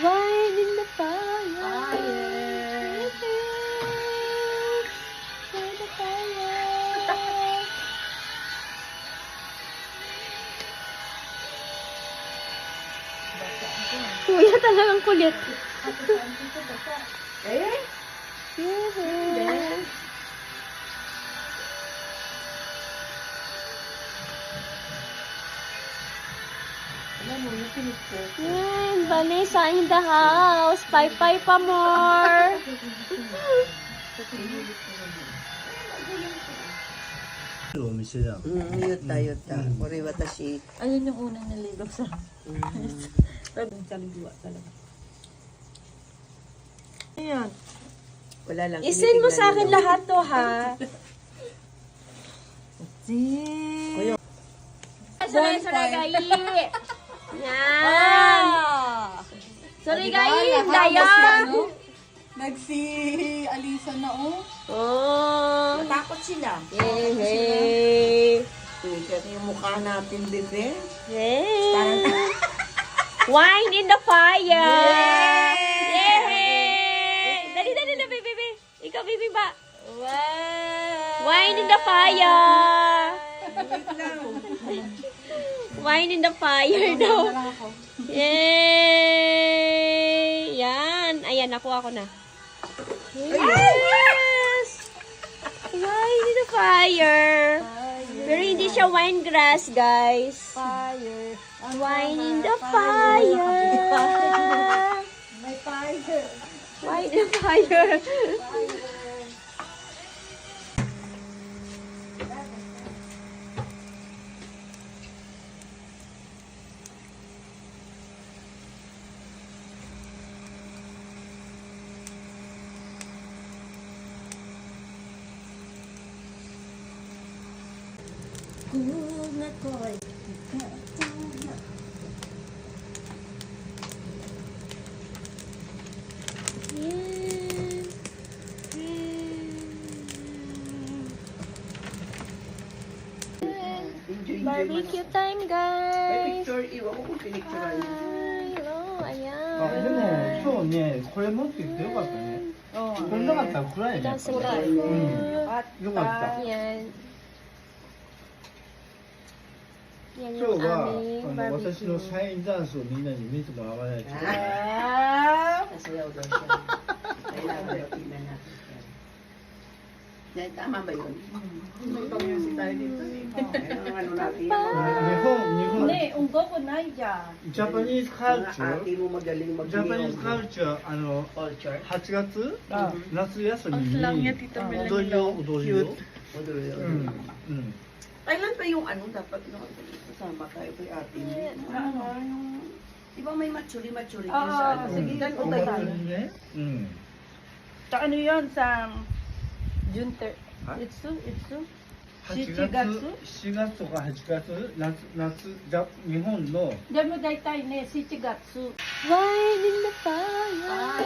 Wine in the fire. By the fire. Kuya talagang kulit. Eh? Yes. Alam mo, yung pinis ko. Yan, Vanessa in the house. Pay pa more. Yuta, yuta. Kore watashi. Ayun yung unang naligaw sa kaluluwa talaga. Ayan. Wala lang. Isend mo sa akin lahat to, ha? Sorry, gai. Yan. Sorry, gai. Dayan. Nagsi Alisa na Oh. Natakot sila. Yay. Kasi yung mukha natin, bebe. Yay. Wine in the fire. Yay. Dali, baby. Ikaw, baby ba? Wine in the fire. Wine in the fire daw. Yay. Yan. Ayan, nakuha ko na. Yes. Wine in the fire. Pero hindi siya wine grass, guys. Fire. Wine in the fire. May fire. Wine in the fire. Barbecue time, May guys. picture, iwan ko kung pinicturean. Hello, あ、で ayan. も今日ね、これ持ってきてよかったね。これなかったら暗いね。 That's こ good れ food. よかった。 Yan. Yan 今日 yung は aming 私の barbecue. サインダンスをみんなに見てもらわないと。 Nasayaw daw siya. Kailangan daw tingnan natin siya. Dahil tama ba yun? May pang-music tayo dito eh. Ang ano natin, 日本、 unggo ko na dyan. ジャパニーズカル mga チャー、 ate mo magaling ジャパニーズカ mag-music ルチャー、culture. 8月、夏休み Ang lang niya, に Tita 踊り Melanie. を踊りを。 Model う yun. ん。 Kailan pa yung ano dapat kasama tayo kay ate mo? Di ba may matsuri-matsuri din sa ano? sige. お祭りね。うん。 Sa ano yun? Sa Junter. Ha? Itsu? 8月、7月とか8月、じゃ日本の Diyan mo daytay ne, si Chigatsu. Wine in the fire. By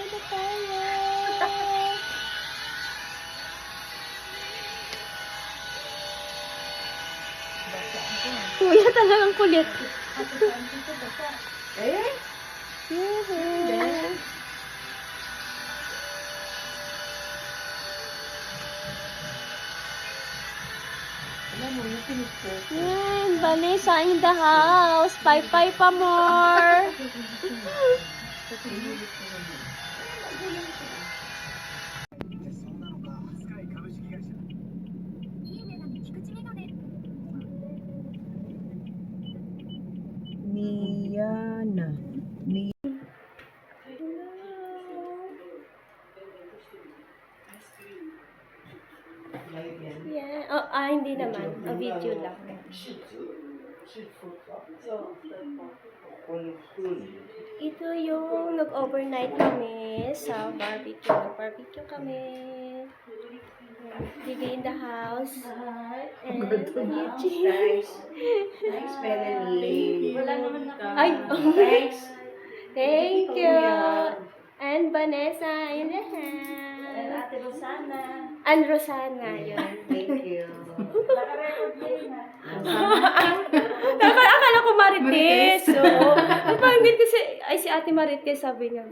the fire. Kuya talagang kulit. Eh? Yes. Alam mo, yung pinis ko. Yan, Vanessa in the house. Pay pa more. Miyana. Yeah. Oh, hindi naman. Video lang. Ito yung nag-overnight kami sa barbecue. Nag-barbecue kami. Digay in the house. And Thanks. Thanks, Melanie. Wala naman Ay! Thanks. Thank you! And Vanessa in the house. Ate Rosana. And Rosana, yun. Thank you. Akala ko Marites. So, napanggit ko si Ate Marites, sabi niya.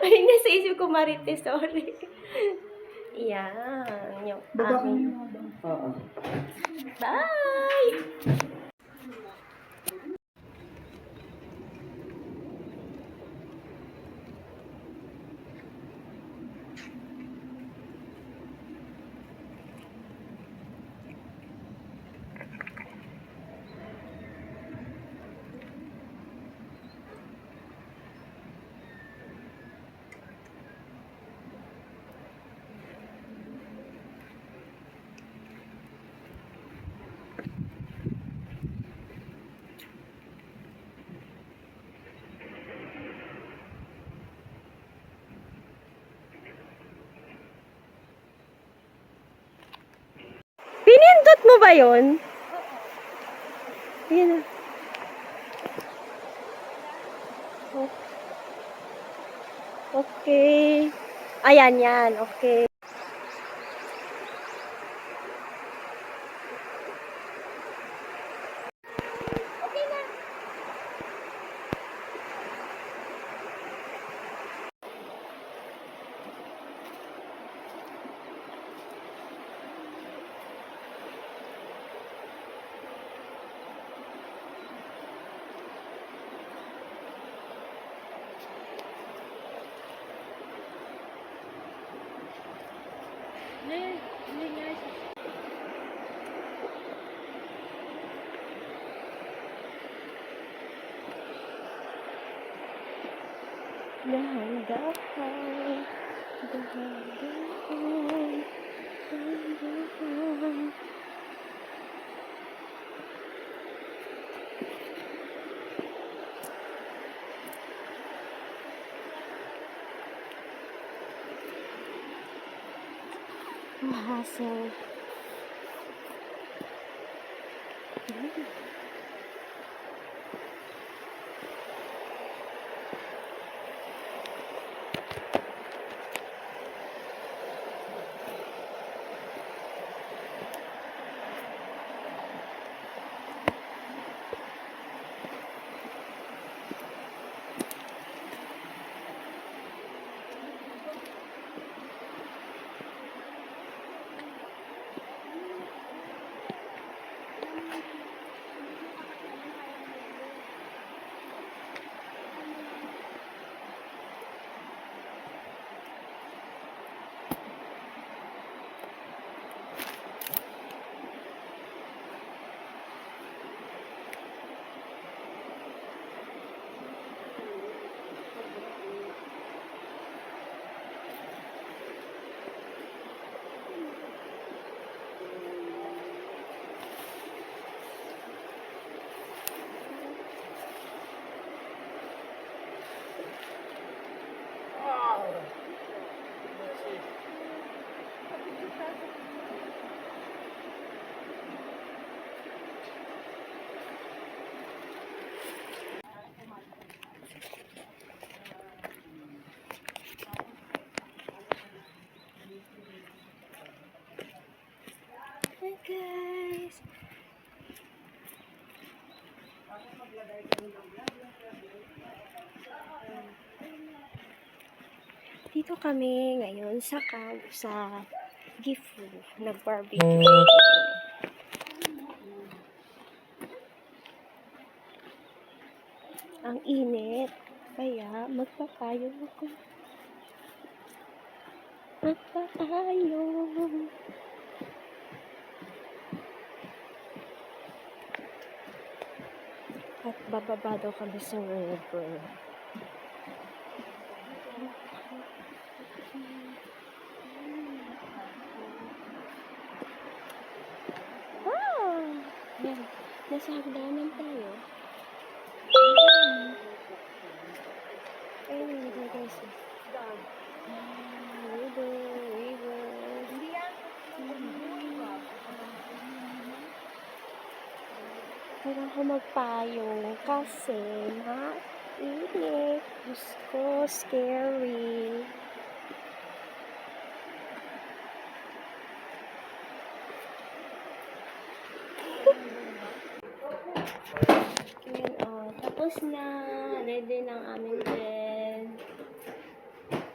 Ay, nasa isip ko Marites, sorry. Yan. Yung aming. Oo. Bye! Pinindot mo ba yun? Yun na. Oh. Okay. Ayan, yan. Okay. Dahan-dahan, dahan-dahan, dahan-dahan. Mahasel. Hi guys! Dito kami ngayon sa camp sa Gifu, nag-barbecue. Ang init, kaya magpapayong ako. Magpapayong. At bababa daw kami sa river. Wow! Yan. Nasa hagdanan tayo. Ayun, dito guys. River, river. Kailangan ko magpayong kasi mainit. Diyos ko, scary. oras na. Ready ng aming bed.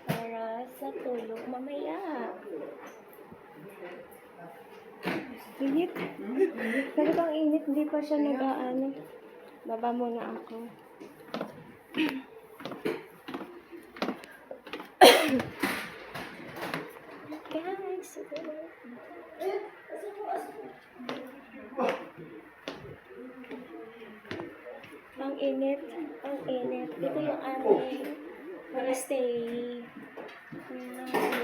Para sa tulog mamaya. Init. Talagang init. Hindi pa siya nag-aano. Baba muna ako. Guys, ang init. Ang init. Ito yung aming para stay.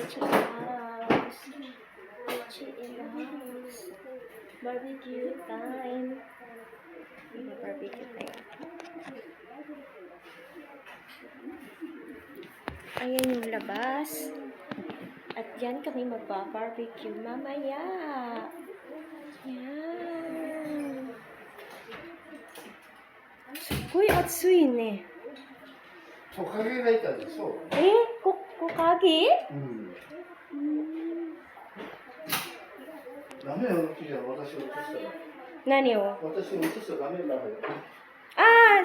Chill house. Chill in the house. Barbecue time. Barbecue time. Ayan yung labas. At yan kami magba-barbecue mamaya. Yan. Sugoi atsui ne. トカゲがいたでしょ。Kokage? ダメよ、キリは私を落としたら。何を私を落としちゃダメだよ。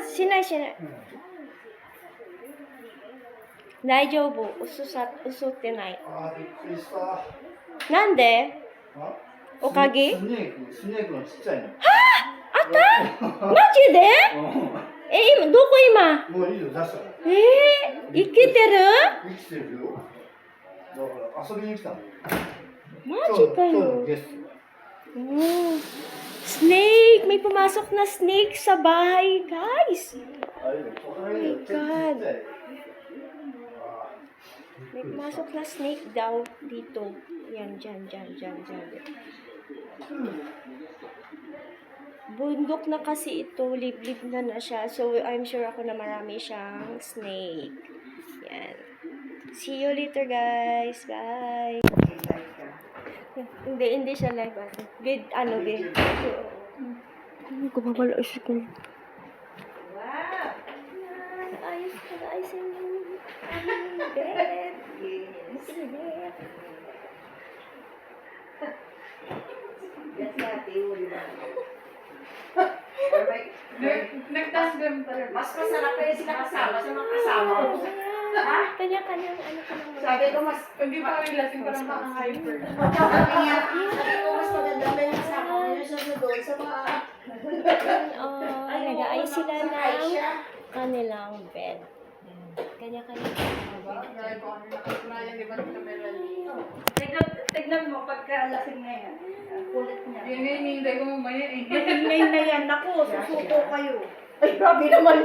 しないしない。大丈夫。嘘ってない。ああ、びっくりした。なんであおかげスネークのちっちゃいの。マジでどこ今もういいよ、出したら。生きてる生きてるよ。だから遊びに来たの。マジか今日のよ。ゲスト。Snake! May pumasok na snake sa bahay, guys! あれよ、トカゲ Oh よ、 my ちっちゃ God. い。あ May pumasok na snake daw dito. Yan, dyan. Bundok na kasi ito, liblib na siya. So, I'm sure ako na marami siyang snake. Yan. See you later, guys. Bye. Hindi siya live. Bid. Kumabala siya ko. Wow! Ayos yung bed. Yes. Nagtandem talaga. Mas masarap kayo sila kasama sa mga kasama ko. Kanya-kanyang ano ka lang. Sabi ko mas Hindi pa kami lasing parang maka-hyper. sabi ko mas maganda ba yung kasama ko yung sunod sa mga Nag-aayos sila ng Aisha. kanilang bed. Kanya-kanyang Dahil ko ano nakatunayan, di ba ng camera niya? Tignan mo, pagka-lasing na yan. Kulit niya. Yan nga hinihintay ko mamaya eh. Ngayon na yan. Naku, susuko kayo. Ay, grabe naman.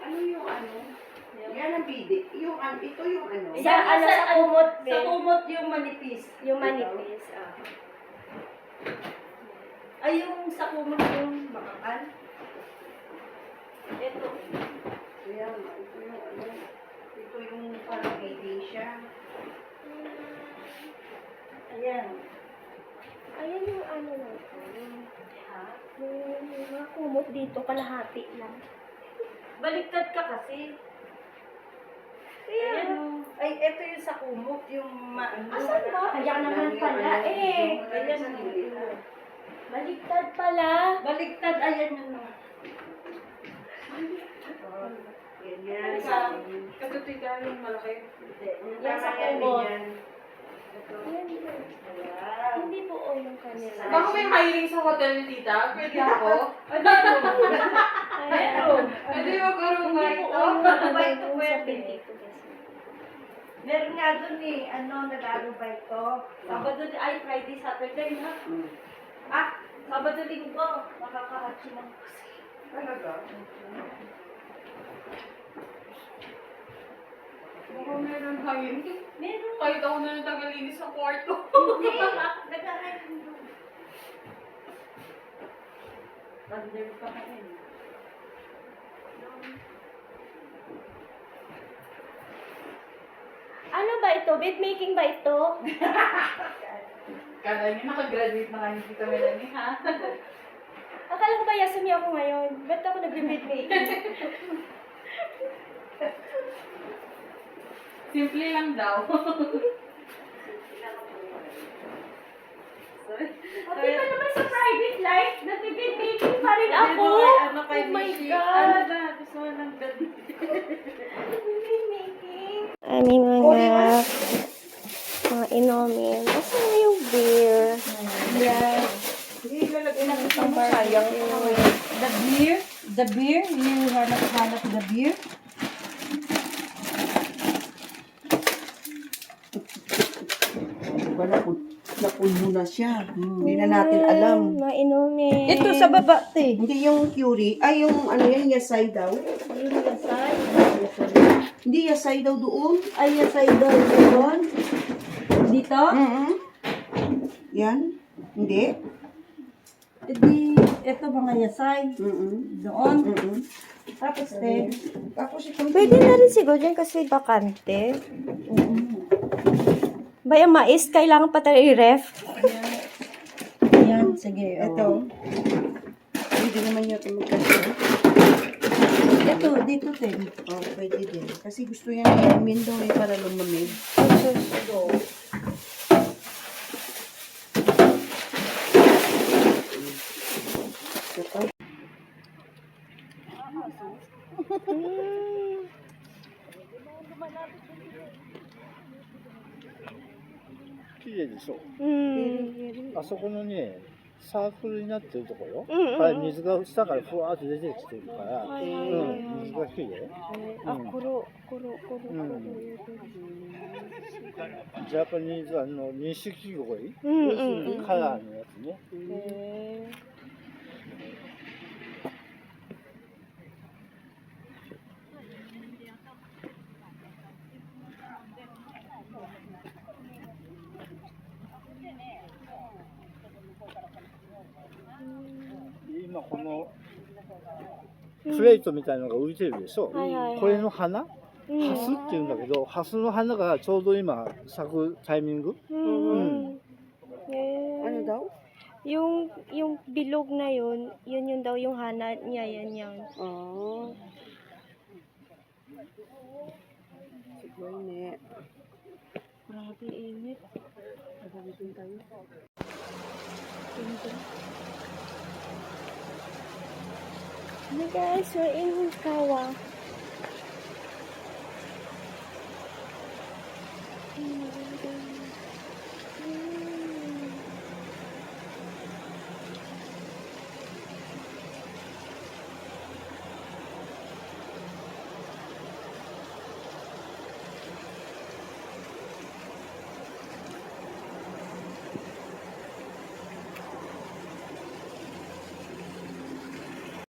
Ano yung ano? Yan ang bidi. Yung ano, ito yung ano. Sa kumot, Sa bed. kumot yung manipis. Yung manipis. Ay, yung sa kumot yung makakal. Ito. Yan, ito yung ano. Ito yung parang bidi siya. Ayan. Ayan yung ano na ito. Yung mga kumot dito, kalahati lang. Baliktad ka kasi. Ayan. Ay, ito yung sa kumot, yung Asan ba? Kaya naman pala eh. Ayan sa gilid. Baligtad pala. Baliktad, ayan yung Ganyan. Sa katutika yung malaki. Yan sa kumot. Hindi buo yung kanila. Baka may hiring sa hotel ni tita. Pwede ako. Meron. Pwede magkaroon ba Hindi ito? buo yung Ano ba kanila ito dun sa pwede? pinto kasi. Meron nga dun eh, nag-aro ba ito? Sabado, ay Friday, Saturday na. Sabado linggo, makakahatsi ng kasi. Talaga? Baka meron hiring. Meron. Kahit ako na lang tagalinis sa kwarto. Hindi, nag-aaral doon. Under pa kami. Ano ba ito? Bed making ba ito? Kala niyo nakagraduate na kayo dito Melanie, ha? Akala ko ba yasumi ako ngayon? Ba't ako nag-bed making? Simple lang daw. Okay pa naman sa private life, nag-bed making kay Oh my Mishi. God! Ano ba? Gusto mo ng gabi? Aming mga inumin. Asa na yung beer? Yes. Hindi ilalagay lang ito mo sayang. The beer, you hanap the beer. Diba napuno na siya. Hindi na natin alam. Mga inumin. Ito sa baba, te. Hindi yung curry. Ay, yung ano yan, yasay daw. Yung yasay. Hindi, yasay daw doon. Ay, yasay daw doon. Dito? Yan. Hindi? Ito mga yasay. Doon. Tapos, te. Tapos itong Pwede na rin siguro dyan kasi bakante. Ba yung mais, kailangan pa tayo i-ref. Yan, sige. ito. Hindi naman yun ito magkasya. Ito, dito, te. Oh, pwede din. Kasi gusto yan i-amin daw eh, para lumamig. Mm. 綺麗でしょ。 Mm. あそこのね、サークルになってるところ、うんうんはい、水が下からふわーって出てきてるから、はいはいはいはいうん、水がきれい。あ、コロ。ジャパニーズ錦鯉、うん要するにカラーのやつね。へー 今このプレートみたいなのが浮いてるでしょ。はいはいはいこれの花、ハうんスっていうんだけど、ハスの花がちょうど今咲くタイミング。 Mm. Eh, Ano daw? yung bilog na yun daw yung hana niya, yan. Oh. Siguro ne. Grabe, init. Hey guys, we're in Kawa.